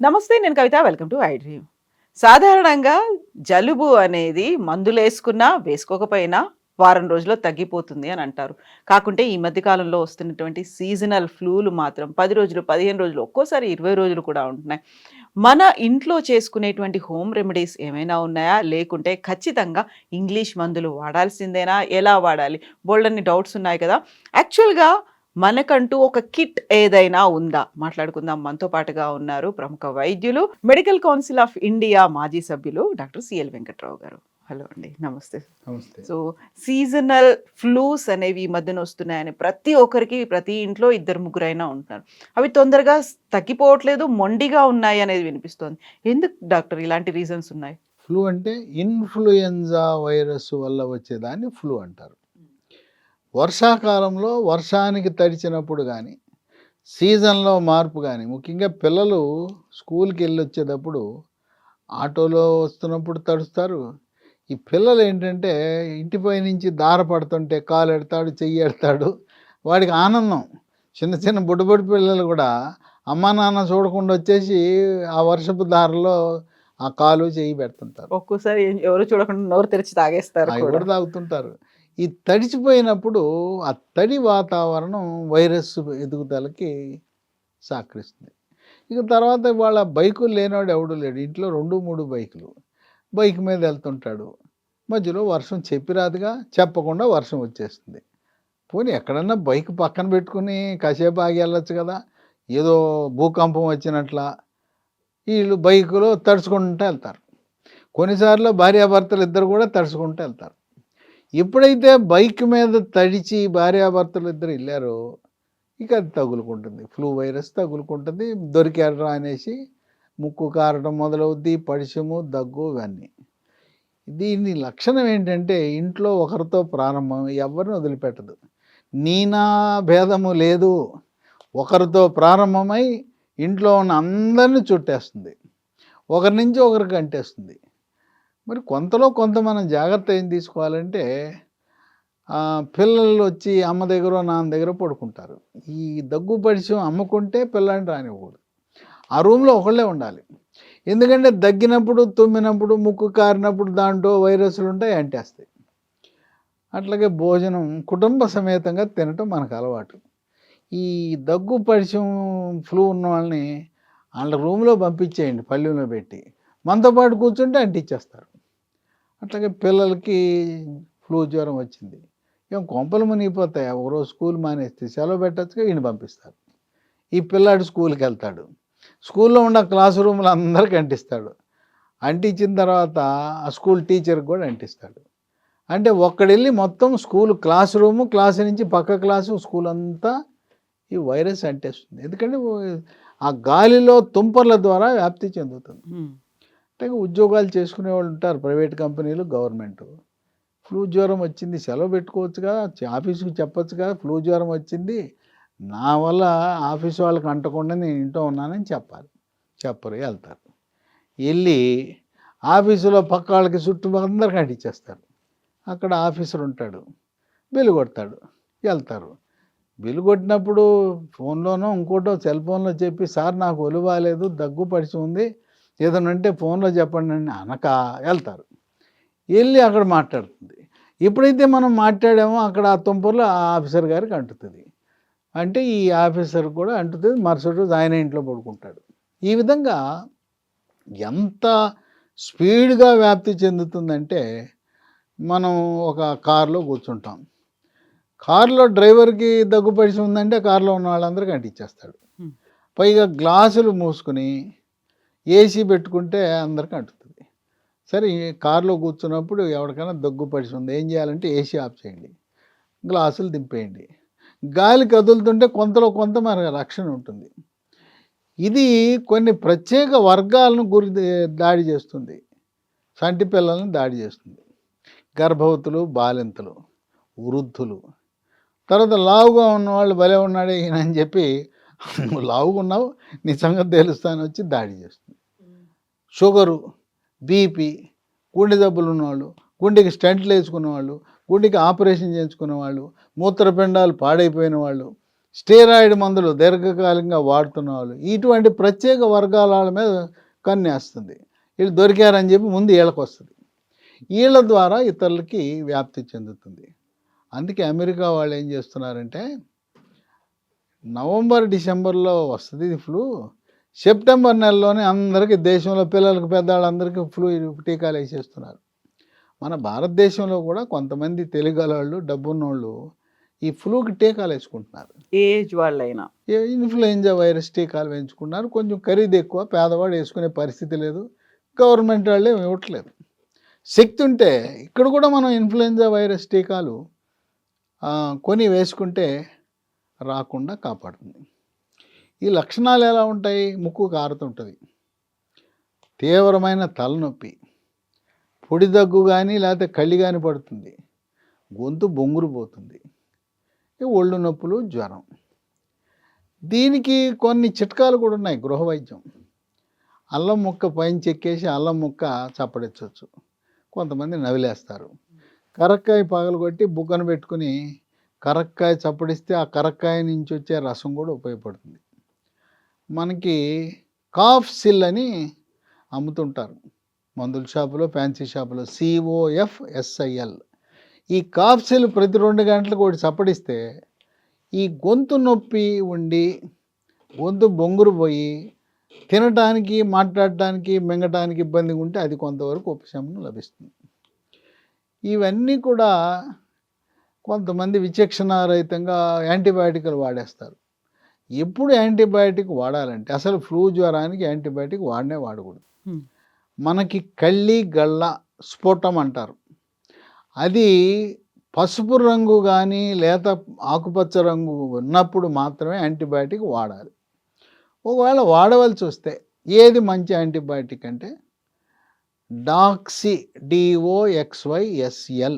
నమస్తే, నేను Kavitha. Welcome to iDream. సాధారణంగా జలుబు అనేది మందులేసుకున్నా, వేసుకోకపోయినా వారం రోజుల్లో తగ్గిపోతుంది అని అంటారు. కాకుంటే ఈ మధ్య కాలంలో వస్తున్నటువంటి సీజనల్ ఫ్లూలు మాత్రం 10 రోజులు, 15 రోజులు, ఒక్కోసారి 20 రోజులు కూడా ఉంటున్నాయి. మన ఇంట్లో చేసుకునేటువంటి హోమ్ రెమెడీస్ ఏమైనా ఉన్నాయా? లేకుంటే ఖచ్చితంగా ఇంగ్లీష్ మందులు వాడాల్సిందేనా? ఎలా వాడాలి? బోలెడన్ని డౌట్స్ ఉన్నాయి కదా! యాక్చువల్‌గా మనకంటూ ఒక కిట్ ఏదైనా ఉందా? మాట్లాడుకుందాం. మనతో పాటుగా ఉన్నారు ప్రముఖ వైద్యులు, మెడికల్ కౌన్సిల్ ఆఫ్ ఇండియా మాజీ సభ్యులు డాక్టర్ సిఎల్ వెంకట్రావు గారు. హలో అండి. నమస్తే. నమస్తే. సో, సీజనల్ ఫ్లూస్ అనేవి ఈ మధ్యన వస్తున్నాయని ప్రతి ఒక్కరికి, ప్రతి ఇంట్లో ఇద్దరు ముగ్గురైనా ఉంటున్నారు. అవి తొందరగా తగ్గిపోవట్లేదు, మొండిగా ఉన్నాయి అనేది వినిపిస్తోంది. ఎందుకు డాక్టర్ ఇలాంటి రీజన్స్ ఉన్నాయి? ఫ్లూ అంటే ఇన్‌ఫ్లుయెంజా వైరస్ వల్ల వచ్చేదాన్ని ఫ్లూ అంటారు. వర్షాకాలంలో వర్షానికి తడిచినప్పుడు గానీ, సీజన్‌లో మార్పు గానీ, ముఖ్యంగా పిల్లలు స్కూల్‌కి వెళ్ళొచ్చేటప్పుడు ఆటోలో వస్తున్నప్పుడు తడుస్తారు. ఈ పిల్లలు ఏంటంటే ఇంటిపై నుంచి దార పడుతుంటే కాలెడతాడు, చెయ్యెడతాడు. వాడికి ఆనందం. చిన్న చిన్న బుడ్డబుడి పిల్లలు కూడా అమ్మా, నాన్న చూడకుండా వచ్చేసి ఆ వర్షపు దారలో ఆ కాలు, చెయ్యి పెడుతుంటారు. ఒక్కోసారి ఎవరు చూడకుండా నోరు తెరిచి తాగేస్తారు అవి కూడా. కూడా తాగుతుంటారు. ఈ తడిచిపోయినప్పుడు ఆ తడి వాతావరణం వైరస్ ఎదుగుదలకి సహకరిస్తుంది. ఇక తర్వాత వాళ్ళ బైకులు లేనివాడు ఎవడు లేడు. ఇంట్లో 2, 3 బైకులు. బైక్ మీద వెళ్తుంటాడు. మధ్యలో వర్షం చెప్పి రాదుగా, చెప్పకుండా వర్షం వచ్చేస్తుంది. పోనీ ఎక్కడన్నా బైక్ పక్కన పెట్టుకుని కాసేపు ఆగి వెళ్ళొచ్చు కదా! ఏదో భూకంపం వచ్చినట్లా వీళ్ళు బైకులో తడుచుకుంటూ వెళ్తారు. కొన్నిసార్లు భార్యాభర్తలు ఇద్దరు కూడా తడుచుకుంటూ వెళ్తారు. ఎప్పుడైతే బైక్ మీద తడిచి భార్యాభర్తలు ఇద్దరు వెళ్ళారో ఇక అది తగులుకుంటుంది. Flu virus తగులుకుంటుంది. దొరికారా అనేసి ముక్కు కారడం మొదలవుద్ది, పడిశము, దగ్గు ఇవన్నీ. దీని లక్షణం ఏంటంటే ఇంట్లో ఒకరితో ప్రారంభం, ఎవరిని వదిలిపెట్టదు. నీనా భేదము లేదు. ఒకరితో ప్రారంభమై ఇంట్లో ఉన్న అందరిని చుట్టేస్తుంది. ఒకరి నుంచి ఒకరికి అంటేస్తుంది. మరి కొంతలో కొంత మనం జాగ్రత్త ఏం తీసుకోవాలంటే పిల్లలు వచ్చి అమ్మ దగ్గర, నాన్న దగ్గర పడుకుంటారు. ఈ దగ్గు పరిచయం అమ్మకుంటే పిల్లాడిని రానివ్వకూడదు. ఆ రూమ్‌లో ఒకళ్ళే ఉండాలి. ఎందుకంటే దగ్గినప్పుడు, తుమ్మినప్పుడు, ముక్కు కారినప్పుడు దాంట్లో వైరస్‌లు ఉంటాయి, అంటేస్తాయి. అట్లాగే భోజనం కుటుంబ సమేతంగా తినటం మనకు అలవాటు. ఈ దగ్గు పరిచయం ఫ్లూ ఉన్న వాళ్ళని వాళ్ళ రూమ్‌లో పంపించేయండి పళ్ళెంలో పెట్టి. మనతో పాటు కూర్చుంటే అంటించేస్తారు. అట్లాగే పిల్లలకి ఫ్లూ జ్వరం వచ్చింది. ఏం కొంపలు మునిగిపోతాయి. ఒకరోజు స్కూల్ మానేస్తే సెలవు పెట్టచ్చుగా, ఈయన పంపిస్తారు. ఈ పిల్లాడు స్కూల్కి వెళ్తాడు. స్కూల్లో ఉన్న క్లాస్ రూమ్లో అందరికీ అంటిస్తాడు. అంటించిన తర్వాత ఆ స్కూల్ టీచర్కి కూడా అంటిస్తాడు. అంటే ఒక్కడెళ్ళి మొత్తం స్కూల్ క్లాస్ రూము, క్లాసు నుంచి పక్క క్లాసు, స్కూల్ అంతా ఈ వైరస్ అంటేస్తుంది. ఎందుకంటే ఆ గాలిలో తుంపర్ల ద్వారా వ్యాప్తి చెందుతుంది. అంటే ఉద్యోగాలు చేసుకునే వాళ్ళు ఉంటారు, ప్రైవేట్ కంపెనీలు, గవర్నమెంటు. ఫ్లూ జ్వరం వచ్చింది, సెలవు పెట్టుకోవచ్చుగా, ఆఫీస్‌కి చెప్పొచ్చుగా, ఫ్లూ జ్వరం వచ్చింది, నా వల్ల ఆఫీస్ వాళ్ళకి అంటకుండా నేను ఇంట్లో ఉన్నానని చెప్పాలి. చెప్పరు, వెళ్తారు. వెళ్ళి ఆఫీసులో పక్క వాళ్ళకి చుట్టూ అందరికి అంటించేస్తారు. అక్కడ ఆఫీసర్ ఉంటాడు, బిల్లు కొడతాడు, వెళ్తారు. బిల్లు కొట్టినప్పుడు ఫోన్లోనో ఇంకోటో సెల్ ఫోన్లో చెప్పి, సార్ నాకు ఒళ్ళు బాలేదు, దగ్గు పరిచి ఉంది, ఏదైనా ఉంటే ఫోన్లో చెప్పండి అని అనక వెళ్తారు. వెళ్ళి అక్కడ మాట్లాడుతుంది. ఎప్పుడైతే మనం మాట్లాడామో అక్కడ ఆ తుంపర్లు ఆ ఆఫీసర్ గారికి అంటుతుంది. అంటే ఈ ఆఫీసర్ కూడా అంటుతుంది. మరుసటి రోజు ఆయన ఇంట్లో పడుకుంటాడు. ఈ విధంగా ఎంత స్పీడ్గా వ్యాప్తి చెందుతుందంటే, మనం ఒక కారులో కూర్చుంటాం. కారులో డ్రైవర్కి దగ్గు పరిచి ఉందంటే కారులో ఉన్న వాళ్ళందరికీ అంటించేస్తాడు. పైగా గ్లాసులు మూసుకుని ఏసీ పెట్టుకుంటే అందరికీ అంటుతుంది. సరే, కారులో కూర్చున్నప్పుడు ఎవరికైనా దగ్గు పరిచి ఉంది, ఏం చేయాలంటే ఏసీ ఆఫ్ చేయండి, గ్లాసులు దింపేయండి. గాలి కదులుతుంటే కొంతలో కొంత మన రక్షణ ఉంటుంది. ఇది కొన్ని ప్రత్యేక వర్గాలను దాడి చేస్తుంది. చంటి పిల్లలను దాడి చేస్తుంది. గర్భవతులు, బాలింతలు, వృద్ధులు. తర్వాత లావుగా ఉన్నవాళ్ళు భలే ఉన్నాడే ఈయన అని చెప్పి, నువ్వు లావుగా ఉన్నావు, నీ సంగతి తెలుస్తాను వచ్చి దాడి చేస్తుంది. షుగరు, బీపీ, గుండె జబ్బులు ఉన్నవాళ్ళు, గుండెకి స్టంట్లు వేసుకున్న వాళ్ళు, గుండెకి ఆపరేషన్ చేయించుకున్న వాళ్ళు, మూత్రపిండాలు పాడైపోయిన వాళ్ళు, స్టెరాయిడ్ మందులు దీర్ఘకాలికంగా వాడుతున్న వాళ్ళు, ఇటువంటి ప్రత్యేక వర్గాల వాళ్ళ మీద కన్నేస్తుంది. వీళ్ళు దొరికారని చెప్పి ముందు వీళ్ళకి వస్తుంది. వీళ్ళ ద్వారా ఇతరులకి వ్యాప్తి చెందుతుంది. అందుకే అమెరికా వాళ్ళు ఏం చేస్తున్నారంటే నవంబర్ డిసెంబర్లో వస్తుంది ఇది ఫ్లూ, సెప్టెంబర్ నెలలోనే అందరికీ దేశంలో పిల్లలకు పెద్దవాళ్ళందరికీ ఫ్లూ టీకాలు వేసేస్తున్నారు. మన భారతదేశంలో కూడా కొంతమంది తెలియగలవాళ్ళు డబ్బున్నోళ్ళు ఈ ఫ్లూకి టీకాలు వేసుకుంటున్నారు. ఏజ్ వాళ్ళైనా ఇన్ఫ్లుయెంజా వైరస్ టీకాలు వేయించుకున్నారు. కొంచెం ఖరీదు ఎక్కువ, పేదవాడు వేసుకునే పరిస్థితి లేదు, గవర్నమెంట్ వాళ్ళే ఇవ్వట్లేదు. శక్తి ఉంటే ఇక్కడ కూడా మనం ఇన్ఫ్లుయెంజా వైరస్ టీకాలు కొని వేసుకుంటే రాకుండా కాపాడుతుంది. ఈ లక్షణాలు ఎలా ఉంటాయి? ముక్కు కారుతుంటుంది, తీవ్రమైన తలనొప్పి, పొడి దగ్గు కానీ లేకపోతే కళ్ళి కానీ పడుతుంది, గొంతు బొంగురు పోతుంది, ఒళ్ళు నొప్పులు, జ్వరం. దీనికి కొన్ని చిట్కాలు కూడా ఉన్నాయి. గృహ వైద్యం, అల్లం ముక్క పైన చెక్కేసి అల్లం ముక్క చప్పడించవచ్చు, కొంతమంది నవిలేస్తారు. కరక్కాయ పగలగొట్టి బుగ్గన పెట్టుకుని కరక్కాయ చప్పడిస్తే ఆ కరక్కాయ నుంచి వచ్చే రసం కూడా ఉపయోగపడుతుంది. మనకి కాఫ్ సిల్ అని అమ్ముతుంటారు మందుల షాపులో, ఫ్యాన్సీ షాపులో, COFSIL. ఈ కాఫ్ సిల్ ప్రతి 2 గంటలకు ఒకటి చప్పడిస్తే ఈ గొంతు నొప్పి ఉండి గొంతు బొంగురు పోయి తినటానికి, మాట్లాడటానికి, మింగటానికి ఇబ్బందిగా ఉంటే అది కొంతవరకు ఉపశమనం లభిస్తుంది. ఇవన్నీ కూడా కొంతమంది విచక్షణారహితంగా యాంటీబయాటిక్లు వాడేస్తారు. ఎప్పుడు యాంటీబయాటిక్ వాడాలంటే అసలు ఫ్లూ జ్వరానికి యాంటీబయాటిక్ వాడకూడదు. మనకి కళ్ళి గళ్ళ స్ఫోటం అంటారు, అది పసుపు రంగు కానీ లేత ఆకుపచ్చ రంగు ఉన్నప్పుడు మాత్రమే యాంటీబయాటిక్ వాడాలి. ఒకవేళ వాడవలసి వస్తే ఏది మంచి యాంటీబయాటిక్ అంటే doxy DOXYSL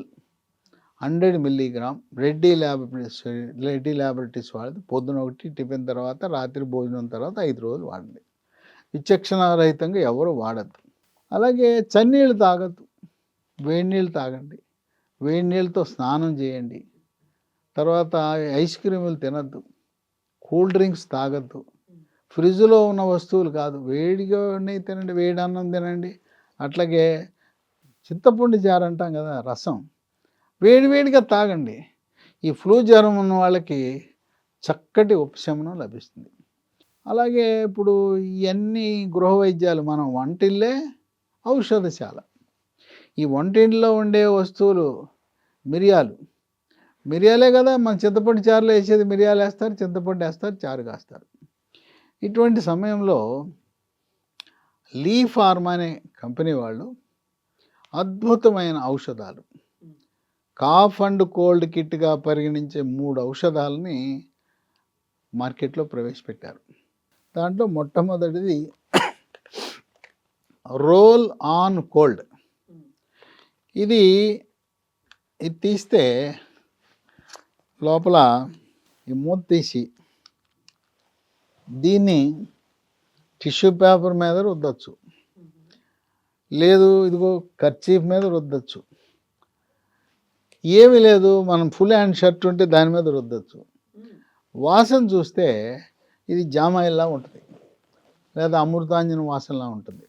100 mg Reddy laboratories వాడదు. పొద్దున ఒకటి టిఫిన్ తర్వాత, రాత్రి భోజనం తర్వాత 5 రోజులు వాడండి. విచక్షణారహితంగా ఎవరు వాడద్దు. అలాగే చన్నీళ్ళు తాగద్దు, వేడి నీళ్ళు తాగండి, వేడి నీళ్ళతో స్నానం చేయండి. తర్వాత ఐస్ క్రీములు తినద్దు, కూల్ డ్రింక్స్ తాగద్దు, ఫ్రిడ్జ్లో ఉన్న వస్తువులు కాదు, వేడిగా ఉన్నాయి తినండి, వేడి అన్నం తినండి. అట్లాగే చింతపండు చారు అంటాం కదా, రసం వేడివేడిగా తాగండి. ఈ ఫ్లూ జ్వరం ఉన్న వాళ్ళకి చక్కటి ఉపశమనం లభిస్తుంది. అలాగే ఇప్పుడు ఇవన్నీ గృహ వైద్యాలు, మనం వంటిల్లే ఔషధశాల. ఈ వంటింట్లో ఉండే వస్తువులు మిరియాలే కదా, మన చింతపండు చారులో వేసేది మిరియాలు వేస్తారు, చింతపండు వేస్తారు, చారు కాస్తారు. ఇటువంటి సమయంలో లీ ఫార్మా అనే కంపెనీ వాళ్ళు అద్భుతమైన ఔషధాలు, కాఫ్ అండ్ కోల్డ్ కిట్గా పరిగణించే 3 ఔషధాలని మార్కెట్లో ప్రవేశపెట్టారు. దాంట్లో మొట్టమొదటిది రోల్ ఆన్ కోల్డ్. ఇది తీస్తే లోపల ఈ మూత తీసి దీన్ని టిష్యూ పేపర్ మీద రుద్దచ్చు, లేదు ఇదిగో కర్చీఫ్ మీద రుద్దచ్చు, ఏమీ లేదు మనం ఫుల్ హ్యాండ్ షర్ట్ ఉంటే దాని మీద రుద్దచ్చు. వాసన చూస్తే ఇది జామాయిల్లా ఉంటుంది, లేదా అమృతాంజన వాసనలా ఉంటుంది.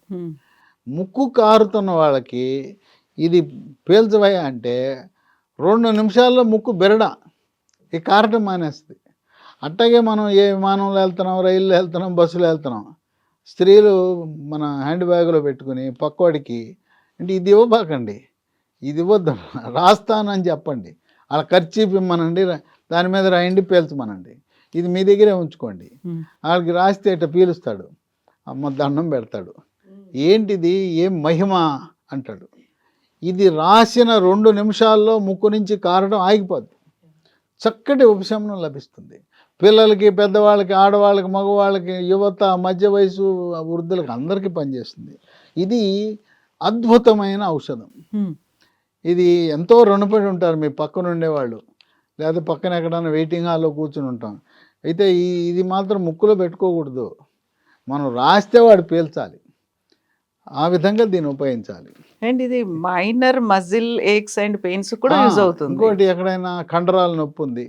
ముక్కు కారుతున్న వాళ్ళకి ఇది పీల్చవయ్యా అంటే 2 నిమిషాల్లో ముక్కు బెరడ ఈ కారటం మానేస్తుంది. అట్టాగే మనం ఏ విమానంలో వెళ్తున్నాం, రైల్లో వెళ్తున్నాం, బస్సులో వెళ్తున్నాం, స్త్రీలు మన హ్యాండ్ బ్యాగ్లో పెట్టుకుని పక్కవాడికి అంటే ఇది ఇవ్వబాకండి, ఇది ఇవ్వద్దు, రాస్తానని చెప్పండి, అలా కర్చీఫ్ ఇమ్మనండి, దాని మీద రాయండి, పీల్చమనండి, ఇది మీ దగ్గరే ఉంచుకోండి. వాళ్ళకి రాస్తే ఇట్లా పీలుస్తాడు, అమ్మ దండం పెడతాడు, ఏంటిది ఏం మహిమ అంటాడు. ఇది రాసిన 2 నిమిషాల్లో ముక్కు నుంచి కారడం ఆగిపోద్ది, చక్కటి ఉపశమనం లభిస్తుంది. పిల్లలకి, పెద్దవాళ్ళకి, ఆడవాళ్ళకి, మగవాళ్ళకి, యువత, మధ్య వయసు, వృద్ధులకు అందరికీ పనిచేస్తుంది. ఇది అద్భుతమైన ఔషధం. ఇది ఎంతో రుణపడి ఉంటారు మీ పక్కన ఉండేవాళ్ళు, లేదా పక్కన ఎక్కడైనా వెయిటింగ్ హాల్లో కూర్చుని ఉంటాం. అయితే ఇది మాత్రం ముక్కులో పెట్టుకోకూడదు, మనం రాస్తే వాడు పీల్చాలి. ఆ విధంగా దీన్ని ఉపయోగించాలి. అండ్ ఇది minor muscle aches and pains కూడా ఆ! యూజ్ అవుతుంది. ఇంకోటి ఎక్కడైనా కండరాల నొప్పి ఉంది.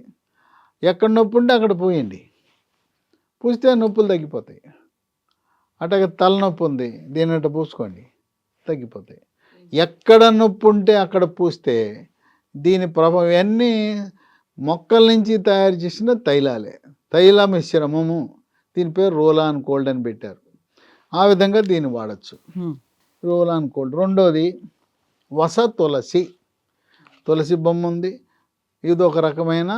ఎక్కడ నొప్పి ఉంటే అక్కడ పూయండి. పూస్తే నొప్పులు తగ్గిపోతాయి. అట్లాగే తలనొప్పి ఉంది. దీన్నట్ట పూసుకోండి. తగ్గిపోతాయి. ఎక్కడ నొప్పి ఉంటే అక్కడ పూస్తే దీని ప్రభావం ఇవన్నీ మొక్కల నుంచి తయారు చేసిన తైలాలే. తైల మిశ్రమము. దీని పేరు రోలాన్ కోల్డ్ అని పెట్టారు. ఆ విధంగా దీన్ని వాడచ్చు. హ్మ్. Roll-on cold. రెండోది వస తులసి. తులసి బొమ్మ ఉంది. ఇది ఒక రకమైన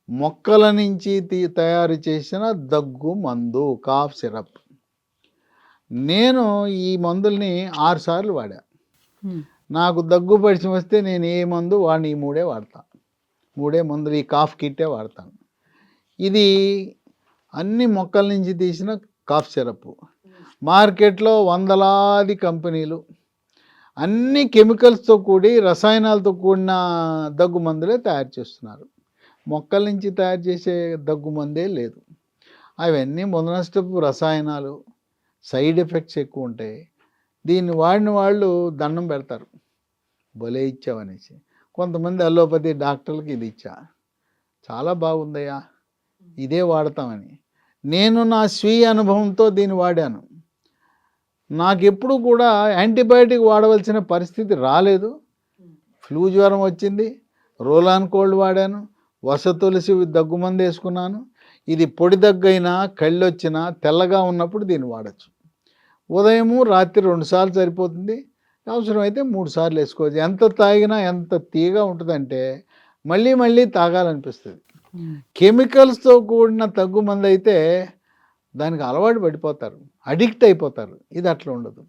మొక్కల నుంచి తయారు చేసిన దగ్గు మందు, కాఫ్ సిరప్. నేను ఈ మందుల్ని 6 సార్లు వాడా. హ్మ్. నాకు దగ్గు పరిచయం వస్తే నేను ఏ మందు వాడిని ఈ 3 వాడతా. 3 మందులు ఈ కాఫ్ కిట్టే వాడతాను. ఇది అన్ని మొక్కల నుంచి తీసిన కాఫ్ సిరప్. మార్కెట్లో వందలాది కంపెనీలు అన్ని కెమికల్స్తో కూడి రసాయనాలతో కూడిన దగ్గు మందులే తయారు చేస్తున్నారు. మొక్కల నుంచి తయారు చేసే దగ్గు మందే లేదు. అవన్నీ మొదనష్టపు రసాయనాలు, సైడ్ ఎఫెక్ట్స్ ఎక్కువ ఉంటాయి. దీన్ని వాడిన వాళ్ళు దండం పెడతారు, భలే ఇచ్చావనేసి. కొంతమంది అల్లోపతి డాక్టర్లకి ఇది ఇచ్చా, చాలా బాగుందయ్యా, ఇదే వాడతామని. నేను నా స్వీయ అనుభవంతో దీన్ని వాడాను. నాకెప్పుడు కూడా యాంటీబయాటిక్ వాడవలసిన పరిస్థితి రాలేదు. ఫ్లూ జ్వరం వచ్చింది, రోలాన్ కోల్డ్ వాడాను, వస తులసి దగ్గుమందు వేసుకున్నాను. ఇది పొడి దగ్గైనా కళ్ళొచ్చినా తెల్లగా ఉన్నప్పుడు దీన్ని వాడచ్చు. ఉదయము రాత్రి 2 సార్లు సరిపోతుంది. అవసరమైతే 3 సార్లు వేసుకోవచ్చు. ఎంత తాగినా ఎంత తీయగా ఉంటుందంటే మళ్ళీ మళ్ళీ తాగాలనిపిస్తుంది. కెమికల్స్తో కూడిన దగ్గుమందు అయితే దానికి అలవాటు పడిపోతారు, అడిక్ట్ అయిపోతారు. ఇది అట్లా ఉండదు,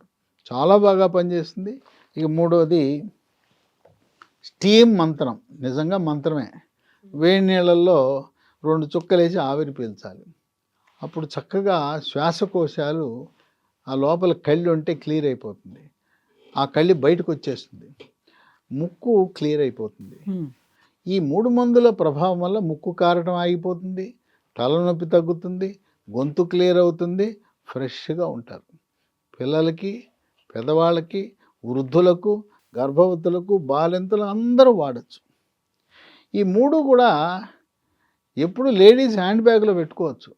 చాలా బాగా పనిచేస్తుంది. ఇక మూడోది స్టీమ్ మంత్రం. నిజంగా మంత్రమే. వేడి నీళ్ళల్లో 2 చుక్కలేసి ఆవిరి పీల్చాలి. అప్పుడు చక్కగా శ్వాసకోశాలు, ఆ లోపల కళ్ళు ఉంటే క్లియర్ అయిపోతుంది. ఆ కళ్ళు బయటకు వచ్చేస్తుంది, ముక్కు క్లియర్ అయిపోతుంది. ఈ 3 మందుల ప్రభావం వల్ల ముక్కు కారటం ఆగిపోతుంది, తలనొప్పి తగ్గుతుంది, గొంతు క్లియర్ అవుతుంది, ఫ్రెష్గా ఉంటారు. పిల్లలకి, పెద్దవాళ్ళకి, వృద్ధులకు, గర్భవతులకు, బాలింతలు అందరూ వాడచ్చు. ఈ 3 కూడా ఎప్పుడు లేడీస్ హ్యాండ్ బ్యాగ్లో పెట్టుకోవచ్చు.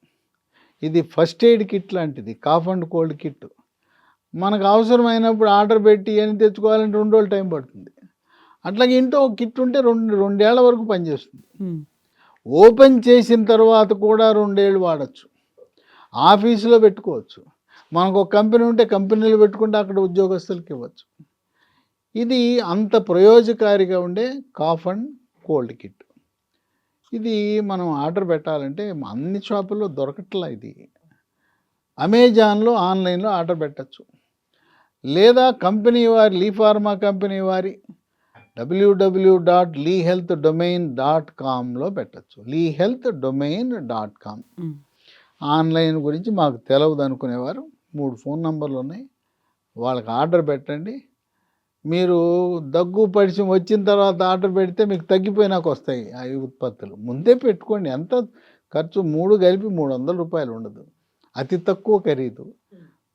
ఇది ఫస్ట్ ఎయిడ్ కిట్ లాంటిది, కాఫ్ అండ్ కోల్డ్ కిట్. మనకు అవసరమైనప్పుడు ఆర్డర్ పెట్టి అని తెచ్చుకోవాలంటే 2 రోజులు టైం పడుతుంది. అట్లాగే ఇంట్లో ఒక కిట్ ఉంటే 2 ఏళ్ల వరకు పనిచేస్తుంది. ఓపెన్ చేసిన తర్వాత కూడా 2 ఏళ్ళు వాడచ్చు. ఆఫీసులో పెట్టుకోవచ్చు. మనకు ఒక కంపెనీ ఉంటే కంపెనీలో పెట్టుకుంటే అక్కడ ఉద్యోగస్తులకి ఇవ్వచ్చు. ఇది అంత ప్రయోజకారిగా ఉండే కాఫ్ అండ్ కోల్డ్ కిట్. ఇది మనం ఆర్డర్ పెట్టాలంటే అన్ని షాపుల్లో దొరకట్లా. ఇది అమెజాన్లో, ఆన్లైన్లో ఆర్డర్ పెట్టచ్చు. లేదా కంపెనీ వారి, లీ ఫార్మా కంపెనీ వారి www.leehealthdomain.comలో పెట్టచ్చు. leehealthdomain.com. ఆన్లైన్ గురించి మాకు తెలవదు అనుకునేవారు 3 ఫోన్ నంబర్లు ఉన్నాయి, వాళ్ళకి ఆర్డర్ పెట్టండి. మీరు దగ్గు పరిచయం వచ్చిన తర్వాత ఆర్డర్ పెడితే మీకు తగ్గిపోయినాక వస్తాయి ఆ ఉత్పత్తులు. ముందే పెట్టుకోండి. ఎంత ఖర్చు, 3 కలిపి 300 రూపాయలు ఉండదు, అతి తక్కువ ఖరీదు.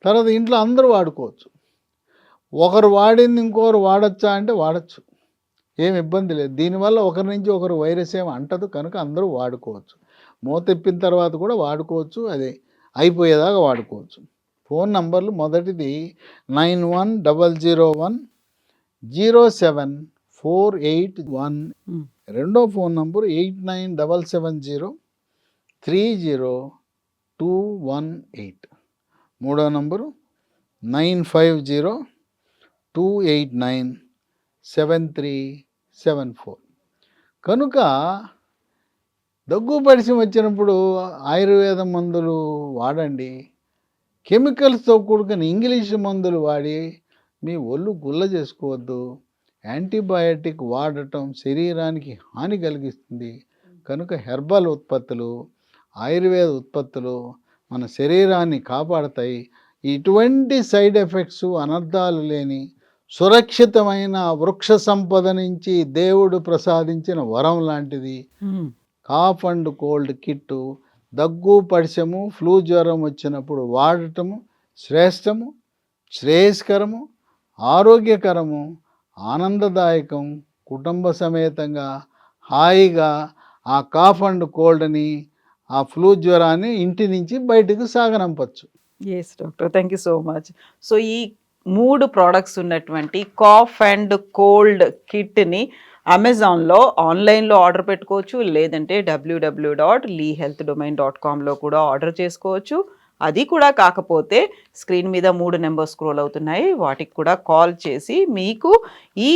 తర్వాత ఇంట్లో అందరూ వాడుకోవచ్చు. ఒకరు వాడింది ఇంకొకరు వాడచ్చా అంటే వాడచ్చు, ఏం ఇబ్బంది లేదు. దీనివల్ల ఒకరి నుంచి ఒకరు వైరస్ ఏమి అంటదు, కనుక అందరూ వాడుకోవచ్చు. మూతెప్పిన తర్వాత కూడా వాడుకోవచ్చు, అదే అయిపోయేదాకా వాడుకోవచ్చు. ఫోన్ నంబర్లు మొదటిది 9101074881. రెండో ఫోన్ నంబరు 8977030218. మూడో నంబరు 9502897374. కనుక దగ్గు పరిచయం వచ్చినప్పుడు ఆయుర్వేద మందులు వాడండి. కెమికల్స్తో కూడుకుని ఇంగ్లీష్ మందులు వాడి మీ ఒళ్ళు గుల్ల చేసుకోవద్దు. యాంటీబయాటిక్ వాడటం శరీరానికి హాని కలిగిస్తుంది. కనుక హెర్బల్ ఉత్పత్తులు, ఆయుర్వేద ఉత్పత్తులు మన శరీరాన్ని కాపాడతాయి. ఇటువంటి సైడ్ ఎఫెక్ట్స్, అనర్థాలు లేని సురక్షితమైన వృక్ష సంపద నుంచి దేవుడు ప్రసాదించిన వరం లాంటిది కాఫ్ అండ్ కోల్డ్ కిట్టు. దగ్గు పరిచము, ఫ్లూ జ్వరం వచ్చినప్పుడు వాడటము శ్రేష్టము. శ్రేయస్కరము, ఆరోగ్యకరము, ఆనందదాయకం, కుటుంబ సమేతంగా హాయిగా ఆ కాఫ్ అండ్ కోల్డ్ని, ఆ ఫ్లూ జ్వరాన్ని ఇంటి నుంచి బయటకు సాగనంపచ్చు. Yes doctor, thank you so much. So ఈ 3 ప్రోడక్ట్స్ ఉన్నటువంటి కాఫ్ అండ్ కోల్డ్ కిట్ని అమెజాన్లో ఆన్లైన్లో ఆర్డర్ పెట్టుకోవచ్చు, లేదంటే www.leehealthdomain.comలో కూడా ఆర్డర్ చేసుకోవచ్చు. అది కూడా కాకపోతే స్క్రీన్ మీద 3 నెంబర్స్ స్క్రోల్ అవుతున్నాయి, వాటికి కూడా కాల్ చేసి మీకు ఈ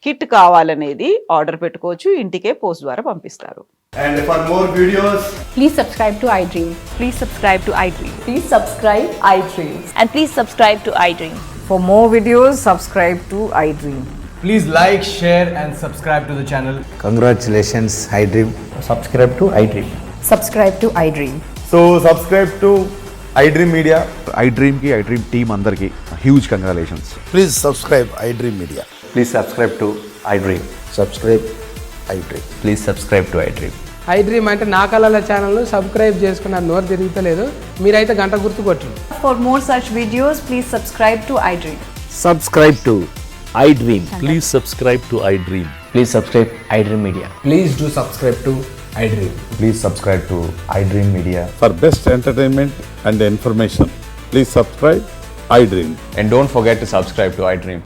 కిట్ కావాలనేది ఆర్డర్ పెట్టుకోవచ్చు, ఇంటికే పోస్ట్ ద్వారా పంపిస్తారు. And for more videos, Please subscribe to iDream. Please subscribe to iDream. Please subscribe iDream. And please subscribe to iDream. For more videos, subscribe to iDream. please like, share and subscribe to the channel. Congratulations, iDream. subscribe to iDream. Subscribe to iDream. So subscribe to iDream Media. iDream ki iDream team andarki huge congratulations. Please subscribe iDream Media. Please subscribe to iDream. Subscribe iDream. Please subscribe to iDream. iDream అంటే నా కళల ఛానల్ను subscribe చేసుకున్న నోరు తిరుగుతలేదు, మీరైతే గంట గుర్తు కొట్టండి. For more such videos, please subscribe to iDream. Subscribe to iDream. Please subscribe to iDream. Please subscribe iDream Media. Please do subscribe to iDream. Please subscribe to iDream Media. For best entertainment and information, please subscribe iDream. And don't forget to subscribe to iDream.